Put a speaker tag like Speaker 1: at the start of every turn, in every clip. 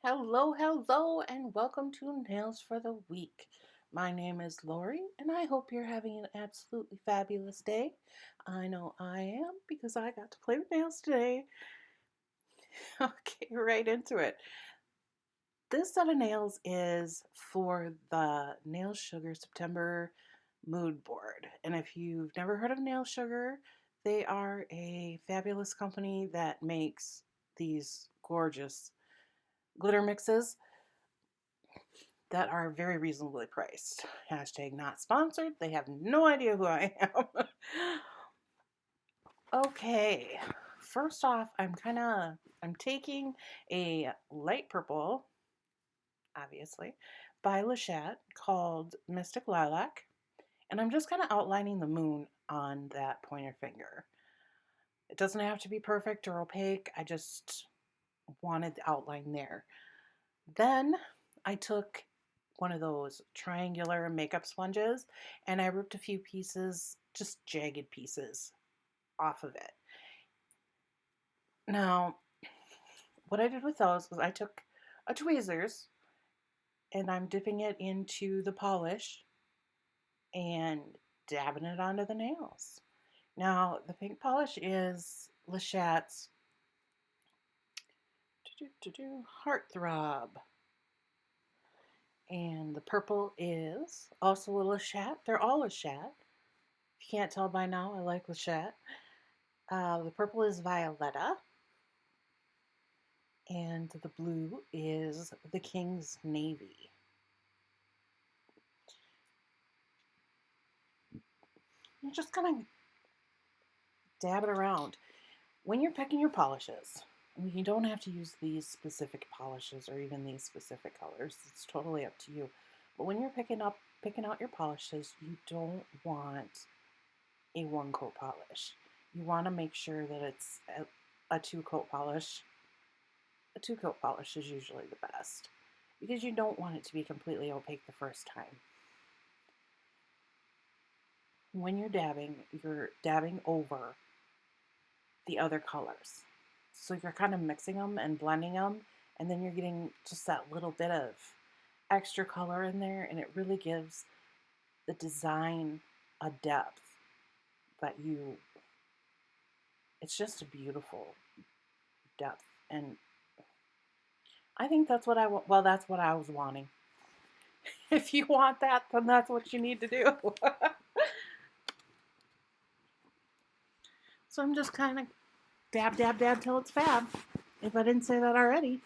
Speaker 1: Hello, and welcome to Nails for the Week. My name is Lori, and I hope you're having an absolutely fabulous day. I know I am because I got to play with nails today. Okay, right into it. This set of nails is for the Nail Sugar September mood board. And if you've never heard of Nail Sugar, they are a fabulous company that makes these gorgeous glitter mixes that are very reasonably priced. Hashtag not sponsored. They have no idea who I am. Okay, first off, I'm taking a light purple, obviously, by Lachat called Mystic Lilac, and I'm just kind of outlining the moon on that pointer finger. It doesn't have to be perfect or opaque. I just wanted the outline there. Then I took one of those triangular makeup sponges and I ripped a few pieces, just jagged pieces, off of it. Now, what I did with those was I took a tweezers and I'm dipping it into the polish and dabbing it onto the nails. Now, the pink polish is Lachat's Heartthrob. And the purple is also a Lachat. They're all Lachat. If you can't tell by now, I like Lachat. The purple is Violetta. And the blue is the King's Navy. You're just gonna dab it around. When you're picking your polishes, you don't have to use these specific polishes or even these specific colors. It's totally up to you. But when you're picking out your polishes, you don't want a one coat polish. You want to make sure that it's a two coat polish. A two coat polish is usually the best because you don't want it to be completely opaque the first time. When you're dabbing over the other colors. So you're kind of mixing them and blending them, and then you're getting just that little bit of extra color in there, and it really gives the design a depth that it's just a beautiful depth. And I think that's what that's what I was wanting. If you want that, then that's what you need to do. So I'm just kind of dab till it's fab, if I didn't say that already.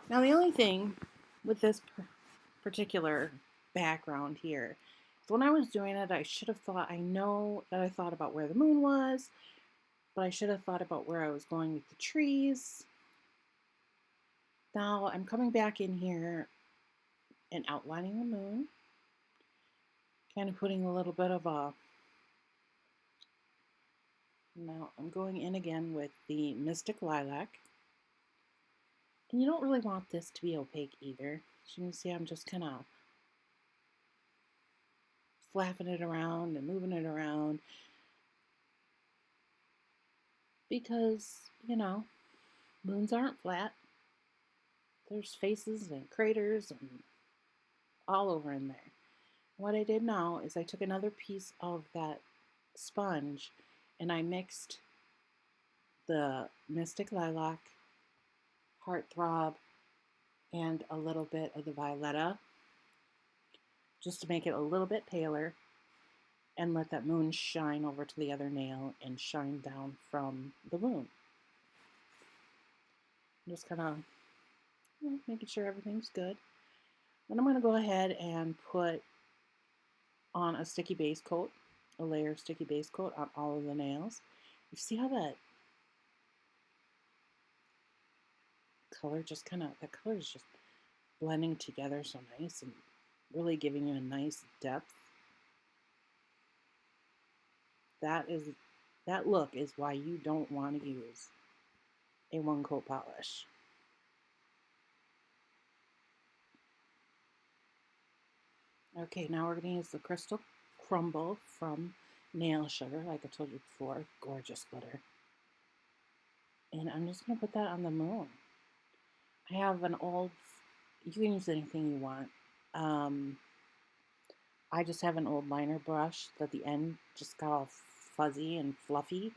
Speaker 1: Now the only thing with this particular background here is when I was doing it, I know that I thought about where the moon was, but I should have thought about where I was going with the trees. Now I'm coming back in here and outlining the moon, kind of putting a little bit of a. Now I'm going in again with the Mystic Lilac. And you don't really want this to be opaque either. As you can see, I'm just kind of flapping it around and moving it around because, moons aren't flat. There's faces and craters and all over in there. What I did now is I took another piece of that sponge and I mixed the Mystic Lilac, Heartthrob, and a little bit of the Violetta just to make it a little bit paler and let that moon shine over to the other nail and shine down from the moon. Just kind of making sure everything's good. Then I'm going to go ahead and put on a sticky base coat, a layer of sticky base coat on all of the nails. You see how that color is just blending together so nice and really giving you a nice depth. That look is why you don't want to use a one coat polish. Okay, now we're going to use the Crystal Crumble from Nail Sugar, like I told you before. Gorgeous glitter. And I'm just going to put that on the moon. I have an old, you can use anything you want. Um, I just have an old liner brush that the end just got all fuzzy and fluffy.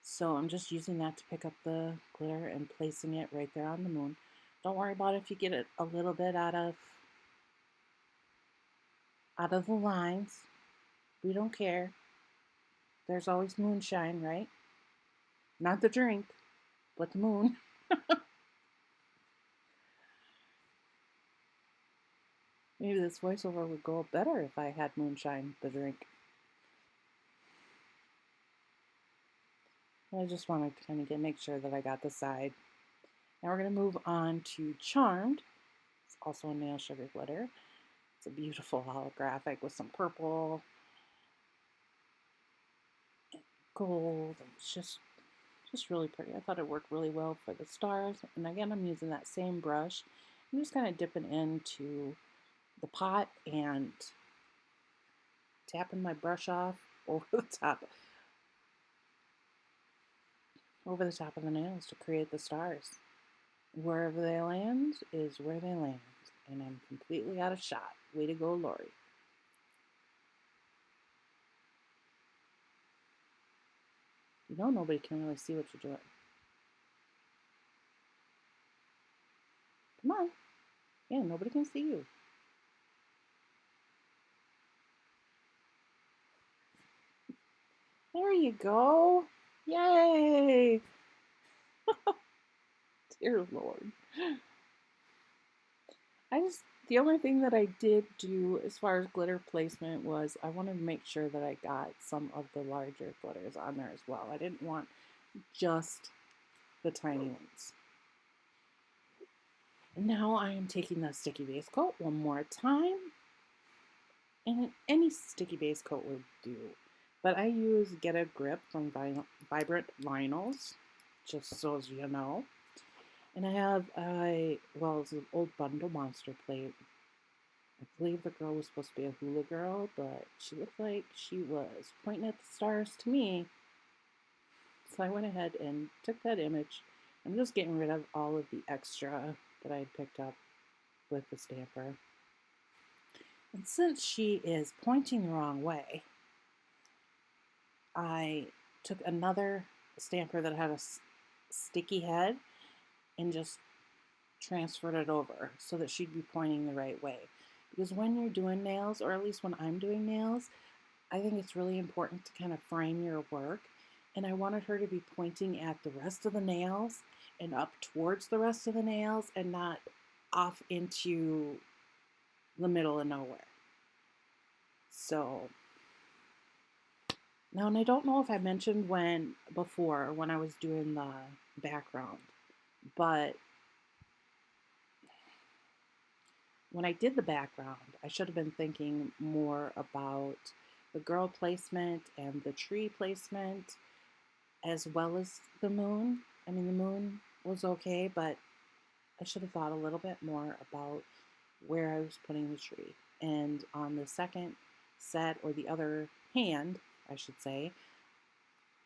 Speaker 1: So I'm just using that to pick up the glitter and placing it right there on the moon. Don't worry about if you get it a little bit out of the lines. We don't care. There's always moonshine, right? Not the drink, but the moon. Maybe this voiceover would go better if I had moonshine, the drink. I just wanted to kind of make sure that I got the side. Now we're going to move on to Charmed. It's also a nail sugar glitter. It's a beautiful holographic with some purple, gold. It's just really pretty. I thought it worked really well for the stars. And again, I'm using that same brush. I'm just kind of dipping into the pot and tapping my brush off over the top of the nails to create the stars. Wherever they land is where they land. And I'm completely out of shot. Way to go, Lori. You know nobody can really see what you're doing. Come on. Yeah, nobody can see you. There you go. Yay! Dear Lord. The only thing that I did do as far as glitter placement was I wanted to make sure that I got some of the larger glitters on there as well. I didn't want just the tiny ones. Now I am taking the sticky base coat one more time. And any sticky base coat would do. But I use Get a Grip from Vibrant Vinyls, just so as you know. And I have it's an old Bundle Monster plate. I believe the girl was supposed to be a hula girl, but she looked like she was pointing at the stars to me. So I went ahead and took that image. I'm just getting rid of all of the extra that I had picked up with the stamper. And since she is pointing the wrong way, I took another stamper that had a sticky head and just transferred it over so that she'd be pointing the right way. Because when you're doing nails, or at least when I'm doing nails, I think it's really important to kind of frame your work. And I wanted her to be pointing at the rest of the nails and up towards the rest of the nails and not off into the middle of nowhere. So now, and I don't know if I mentioned when I was doing the background, but when I did the background, I should have been thinking more about the girl placement and the tree placement as well as the moon. I mean, the moon was okay, but I should have thought a little bit more about where I was putting the tree. And on the second set, or the other hand, I should say,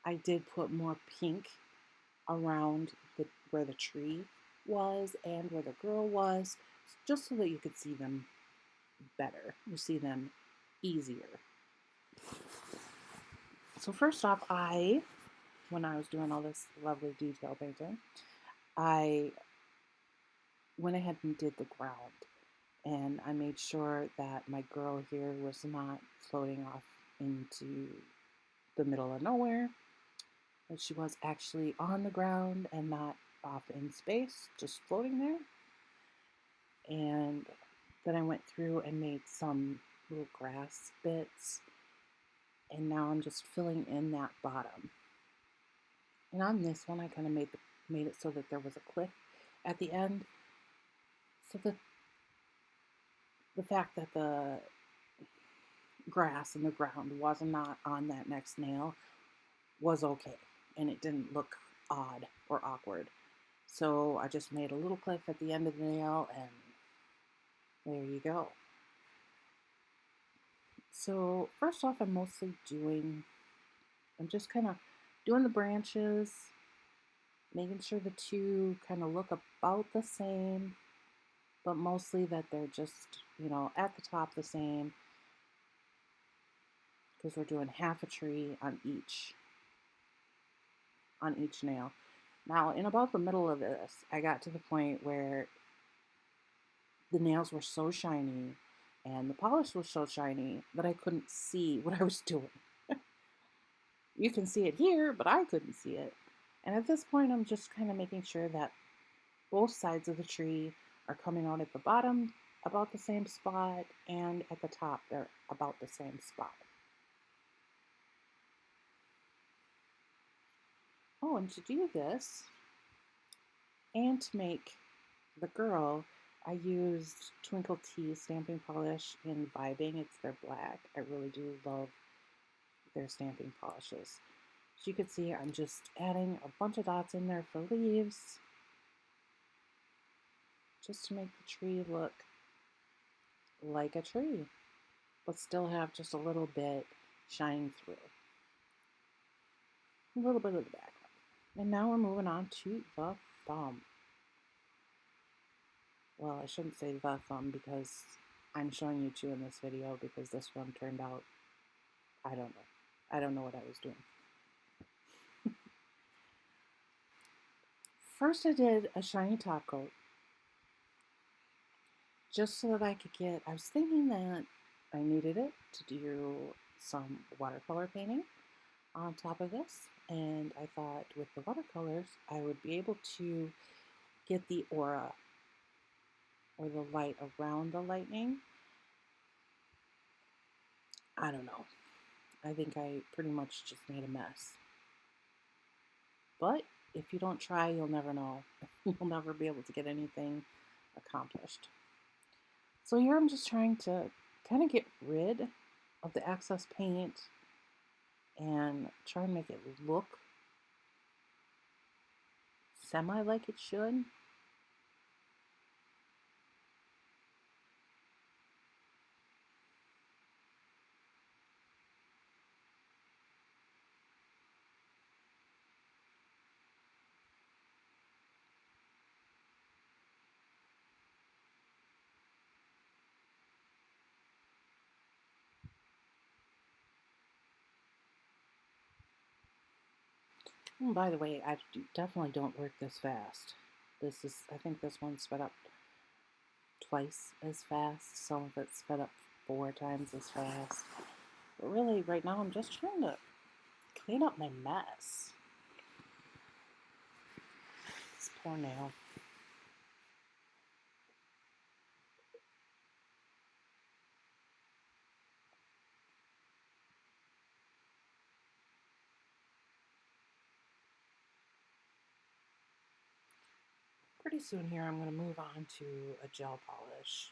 Speaker 1: I did put more pink around where the tree was and where the girl was, just so that you could see them better. You see them easier. So first off, when I was doing all this lovely detail painting, I went ahead and did the ground. And I made sure that my girl here was not floating off into the middle of nowhere, that she was actually on the ground and not off in space, just floating there. And then I went through and made some little grass bits, and now I'm just filling in that bottom. And on this one, I kind of made it so that there was a cliff at the end, so that the fact that the grass and the ground was not on that next nail was okay, and it didn't look odd or awkward. So I just made a little cliff at the end of the nail, and there you go. So first off, I'm just kind of doing the branches, making sure the two kind of look about the same, but mostly that they're just, at the top the same, because we're doing half a tree on each nail. Now, in about the middle of this, I got to the point where the nails were so shiny and the polish was so shiny that I couldn't see what I was doing. You can see it here, but I couldn't see it. And at this point, I'm just kind of making sure that both sides of the tree are coming out at the bottom about the same spot, and at the top, they're about the same spot. Oh, and to do this, and to make the girl, I used Twinkle Tea stamping polish in Vibing. It's their black. I really do love their stamping polishes. As you can see, I'm just adding a bunch of dots in there for leaves, just to make the tree look like a tree, but still have just a little bit shining through. A little bit of the background. And now we're moving on to the thumb. Well, I shouldn't say the thumb because I'm showing you two in this video because this one turned out, I don't know. I don't know what I was doing. First I did a shiny top coat just so that I was thinking that I needed it to do some watercolor painting on top of this. And I thought with the watercolors, I would be able to get the aura or the light around the lightning. I don't know. I think I pretty much just made a mess. But if you don't try, you'll never know. You'll never be able to get anything accomplished. So here I'm just trying to kind of get rid of the excess paint and try and make it look semi like it should. And by the way, I definitely don't work this fast. I think this one's sped up twice as fast. Some of it's sped up 4 times as fast. But really, right now, I'm just trying to clean up my mess. This poor nail. Pretty soon here, I'm going to move on to a gel polish.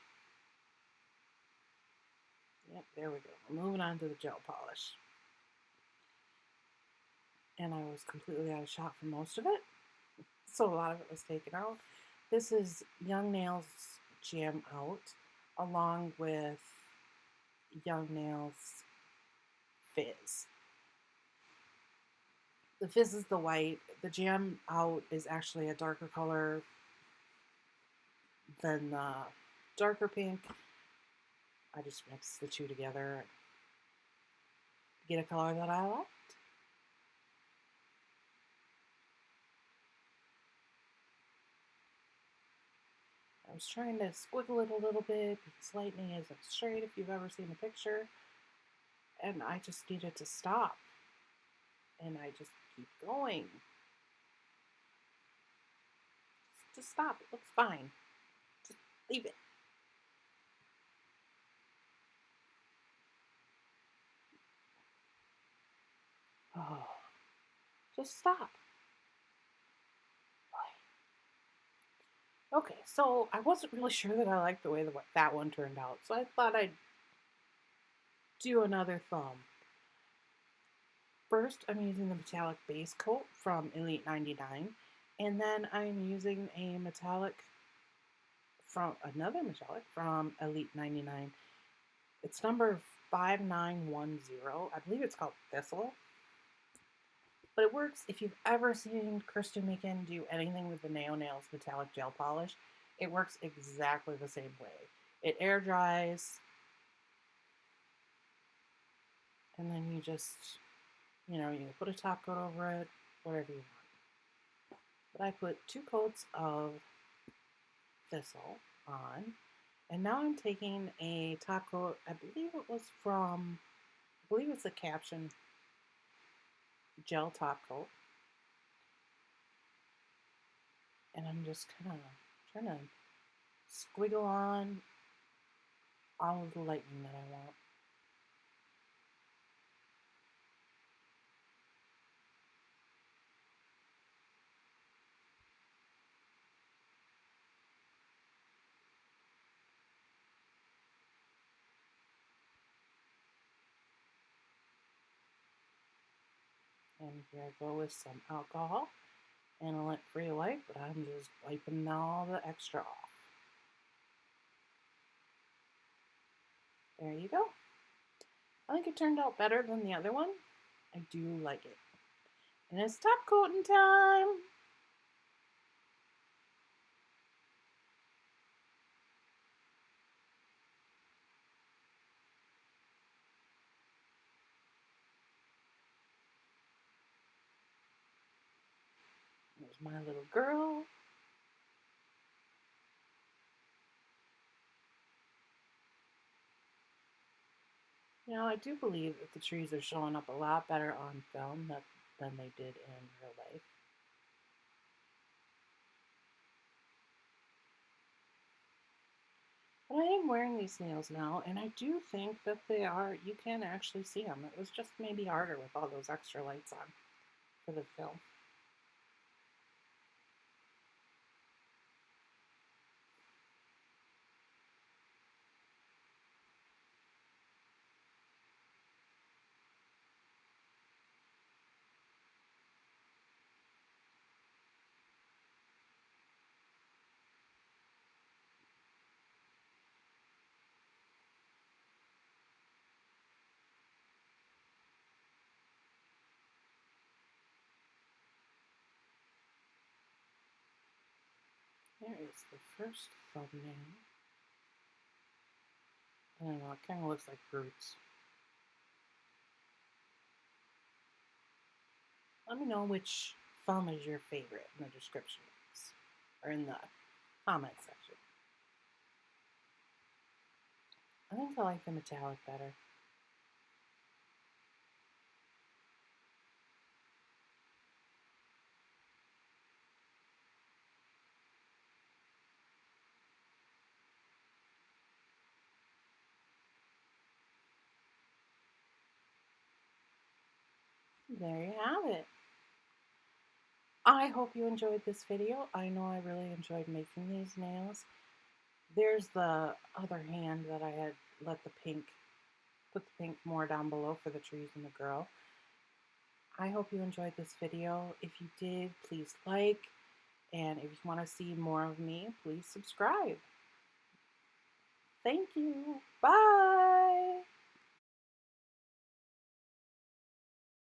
Speaker 1: Yep, there we go. We're moving on to the gel polish. And I was completely out of shot for most of it, so a lot of it was taken out. This is Young Nails Jam Out, along with Young Nails Fizz. The Fizz is the white. The Jam Out is actually a darker color than the darker pink. I just mixed the two together to get a color that I liked. I was trying to squiggle it a little bit because lightning isn't straight if you've ever seen the picture. And I just needed to stop. And I just keep going. Just stop. It looks fine. Just leave it. Oh, just stop. Okay, so I wasn't really sure that I liked the way that one turned out, so I thought I'd do another thumb. First, I'm using the metallic base coat from Elite 99, and then I'm using a another metallic from Elite 99. It's number 5910. I believe it's called Thistle. But it works. If you've ever seen Kristen Macon do anything with the Nails metallic gel polish, it works exactly the same way. It air dries, and then you just, you put a top coat over it, whatever you want. But I put 2 coats of Thistle on, and now I'm taking a top coat. I believe it's a Caption gel top coat, and I'm just kind of trying to squiggle on all of the lightning that I want. And here I go with some alcohol and a lint-free wipe, but I'm just wiping all the extra off. There you go. I think it turned out better than the other one. I do like it. And it's top coating time. There's my little girl. I do believe that the trees are showing up a lot better on film than they did in real life. But I am wearing these nails now, and I do think that you can actually see them. It was just maybe harder with all those extra lights on for the film. There is the first thumbnail. I don't know, it kind of looks like roots. Let me know which thumb is your favorite in the description box or in the comment section. I think I like the metallic better. There you have it. I hope you enjoyed this video. I know I really enjoyed making these nails. There's the other hand that I had put the pink more down below for the trees and the girl. I hope you enjoyed this video. If you did, please like, and if you want to see more of me, please subscribe. Thank you. Bye.